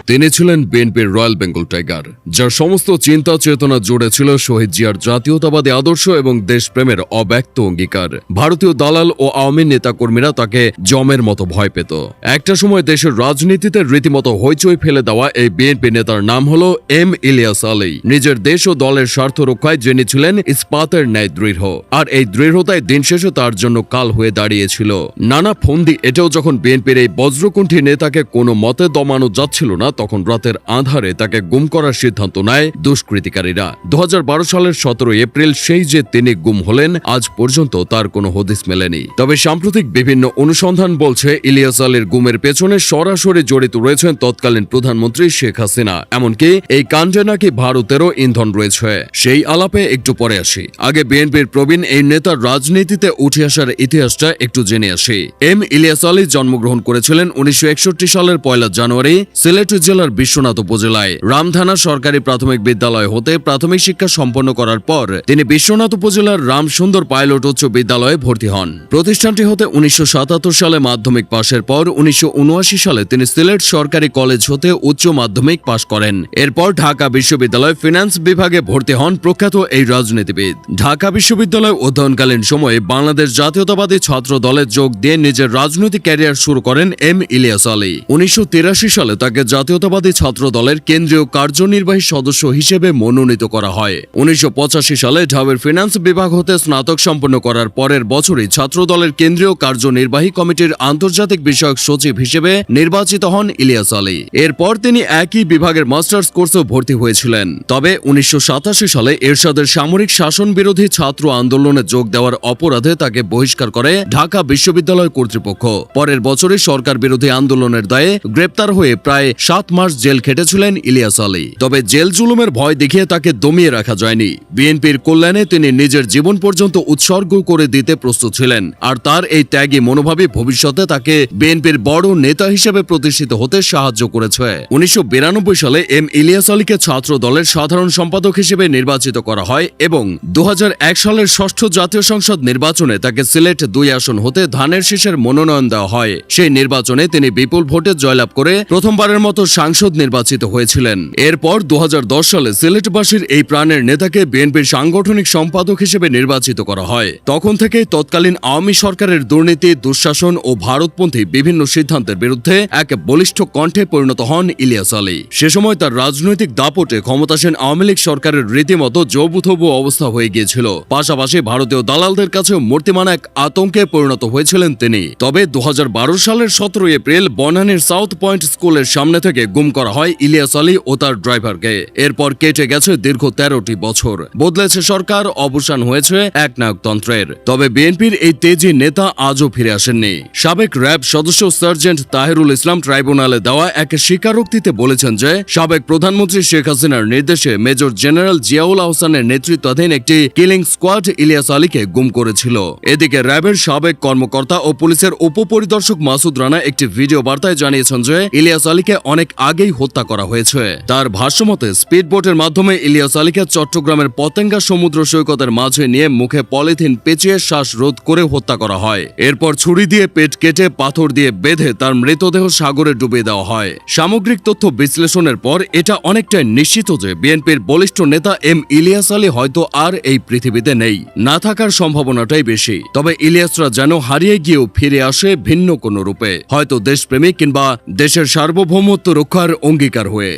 তিনি ছিলেন বিএনপির রয়্যাল বেঙ্গল টাইগার, যার সমস্ত চিন্তা চেতনা জুড়ে ছিল শহীদ জিয়ার জাতীয়তাবাদী আদর্শ এবং দেশপ্রেমের অব্যক্ত অঙ্গীকার। ভারতীয় দালাল ও আওয়ামী নেতাকর্মীরা তাকে জমের মতো ভয় পেত। একটা সময় দেশের রাজনীতিতে রীতিমতো হইচই ফেলে দেওয়া এই বিএনপি নেতার নাম হলো এম ইলিয়াস আলী। নিজের দেশ ও দলের স্বার্থ রক্ষায় যিনি ছিলেন ইস্পাতের ন্যায় দৃঢ়, আর এই দৃঢ়তায় দিন শেষে তার জন্য কাল হয়ে দাঁড়িয়েছিল নানা ফন্দি। এটাও যখন বিএনপির এই বজ্রকণ্ঠী নেতাকে কোনো মতে দমানো যাচ্ছিল না, তখন রাতের আঁধারে তাকে গুম করার সিদ্ধান্ত নেয় দুষ্কৃতিকারীরা। 2012 সালের 17 এপ্রিল সেই যে তিনি গুম হলেন, আজ পর্যন্ত তার কোনো হদিস মেলেনি। তবে সাম্প্রতিক বিভিন্ন অনুসন্ধান বলছে ইলিয়াস আলীর গুমের পেছনে সরাসরি জড়িত রয়েছেন তৎকালীন প্রধানমন্ত্রী শেখ হাসিনা। এমনকি এই কাণ্ডে নাকি ভারতেরও ইন্ধন রয়েছে। সেই আলাপে একটু পরে আসি। আগে বিএনপির প্রবীণ এই নেতার রাজনীতিতে উঠে আসার ইতিহাসটা একটু জেনে আসি। এম ইলিয়াস আলী জন্মগ্রহণ করেছিলেন 1961 সালের 1 জানুয়ারি সিলেট জেলার বিশ্বনাথ উপজেলায় রামধানা সরকারি প্রাথমিক বিদ্যালয় হতে প্রাথমিক শিক্ষা সম্পন্ন করার পর তিনি বিশ্বনাথ উপজেলার রামসুন্দর পাইলট উচ্চ বিদ্যালয়ে ভর্তি হন। প্রতিষ্ঠানটি হতে 1977 সালে মাধ্যমিক পাশের পর 1979 সালে তিনি সিলেট সরকারি কলেজ হতে উচ্চ মাধ্যমিক পাশ করেন। এরপর ঢাকা বিশ্ববিদ্যালয় ফিন্যান্স বিভাগে ভর্তি হন প্রখ্যাত এই রাজনীতিবিদ। ঢাকা বিশ্ববিদ্যালয় অধ্যয়নকালীন সময়ে বাংলাদেশ জাতীয়তাবাদী ছাত্র দলে যোগ দিয়ে নিজের রাজনৈতিক ক্যারিয়ার শুরু করেন এম ইলিয়াস আলী। 1983 সালে তাকে জাতীয়তাবাদী ছাত্র দলের কেন্দ্রীয় কার্যনির্বাহী সদস্য হিসেবে মনোনীত করা হয়। 1985 সালে ঢাবির ফিন্যান্স বিভাগ হতে স্নাতক সম্পন্ন করার পরের বছরই ছাত্র দলের কেন্দ্রীয় কার্যনির্বাহী কমিটির আন্তর্জাতিক বিষয়ক সচিব হিসেবে নির্বাচিত হন ইলিয়াস আলী। এরপর তিনি একই বিভাগের মাস্টার্স কোর্সেও ভর্তি হয়েছিলেন। তবে 1987 সালে এরশাদের সামরিক শাসন বিরোধী ছাত্র আন্দোলনে যোগ দেওয়ার অপরাধে তাকে বহিষ্কার করে ঢাকা বিশ্ববিদ্যালয় কর্তৃপক্ষ। পরের বছরই সরকার বিরোধী আন্দোলনের দায়ে গ্রেপ্তার হয়ে প্রায় 7 মাস জেল খেটেছিলেন ইলিয়াস আলী। তবে জেল জুলুমের ভয় দেখিয়ে তাকে দমিয়ে রাখা যায়নি। বিএনপির কল্যাণে তিনি নিজের জীবন পর্যন্ত উৎসর্গ করে দিতে প্রস্তুত ছিলেন। আর তার এই ত্যাগী মনোভাবই ভবিষ্যতে তাকে বিএনপির বড় নেতা হিসেবে প্রতিষ্ঠিত হতে সাহায্য করেছে। 1992 সালে এম ইলিয়াস আলীকে ছাত্র দলের সাধারণ সম্পাদক হিসেবে নির্বাচিত করা হয় এবং 2001 সালের 6ষ্ঠ জাতীয় সংসদ নির্বাচনে তাকে সিলেট 2 আসন হতে ধানের শীষের মনোনয়ন দেওয়া হয়। সেই নির্বাচনে তিনি বিপুল ভোটে জয়লাভ করে প্রথমবারের মতো সাংসদ নির্বাচিত হয়েছিলেন। এরপর 2010 সালে সিলেটবাসীর এই প্রাণের নেতাকে বিএনপির সাংগঠনিক সম্পাদক হিসেবে নির্বাচিত করা হয়। তখন থেকে তৎকালীন আওয়ামী সরকারের দুর্নীতি, দুঃশাসন ও ভারতপন্থী বিভিন্ন সিদ্ধান্তের বিরুদ্ধে এক বলিষ্ঠ কণ্ঠে পরিণত হন ইলিয়াস আলী। সে সময় তার রাজনৈতিক দাপটে ক্ষমতাসীন আওয়ামী লীগ সরকারের রীতিমতো জবুথবু অবস্থা হয়ে গিয়েছিল। পাশাপাশি ভারতীয় দালালদের কাছেও মূর্তিমান এক আতঙ্কে পরিণত হয়েছিলেন তিনি। তবে 2012 সালের 17 এপ্রিল বনানীর সাউথ পয়েন্ট স্কুলের সামনে থেকে গুম করা হয় ইলিয়াস আলী ও তার ড্রাইভারকে। এরপর কেটে গেছে দীর্ঘ 13টি বছর। বদলেছে সরকার, অবসান হয়েছে একনায়কতন্ত্রের। তবে বিএনপির এই তেজি নেতা আজও ফিরে আসেননি। সাবেক র্যাব সদস্য সার্জেন্ট তাহেরুল ইসলাম ট্রাইব্যুনালে দেওয়া এক স্বীকারোক্তিতে বলেছেন যে সাবেক প্রধানমন্ত্রী শেখ হাসিনার নির্দেশে মেজর জেনারেল জিয়াউল আহসানের নেতৃত্বাধীন একটি কিলিং স্কোয়াড ইলিয়াস আলীকে গুম করেছিল। এদিকে র্যাবের সাবেক কর্মকর্তা ও পুলিশের উপপরিদর্শক মাসুদ রানা একটি ভিডিও বার্তায় জানিয়েছেন যে ইলিয়াস আলীকে অনেক আগেই হত্যা করা হয়েছে। তার ভাষ্যমতে স্পিডবোটের মাধ্যমে ইলিয়াস আলীকে চট্টগ্রামের পতেঙ্গা সমুদ্র সৈকতের মাঝে নিয়ে মুখে পলিথিন পেঁচিয়ে শ্বাসরোধ করে হত্যা করা হয়। এরপর ছুরি দিয়ে পেট কেটে পাথর দিয়ে বেঁধে তার মৃতদেহ সাগরে ডুবিয়ে দেওয়া হয়। সামগ্রিক তথ্য বিশ্লেষণের পর এটা অনেকটাই নিশ্চিত যে বিএনপির বলিষ্ঠ নেতা এম ইলিয়াস আলী হয়তো আর এই পৃথিবীতে নেই, না থাকার সম্ভাবনাটাই বেশি। তবে ইলিয়াসরা যেন হারিয়ে গিয়েও ফিরে আসে ভিন্ন কোনো রূপে, হয়তো দেশপ্রেমিক কিংবা দেশের সার্বভৌমত্ব রক্ষার অঙ্গীকার হয়ে।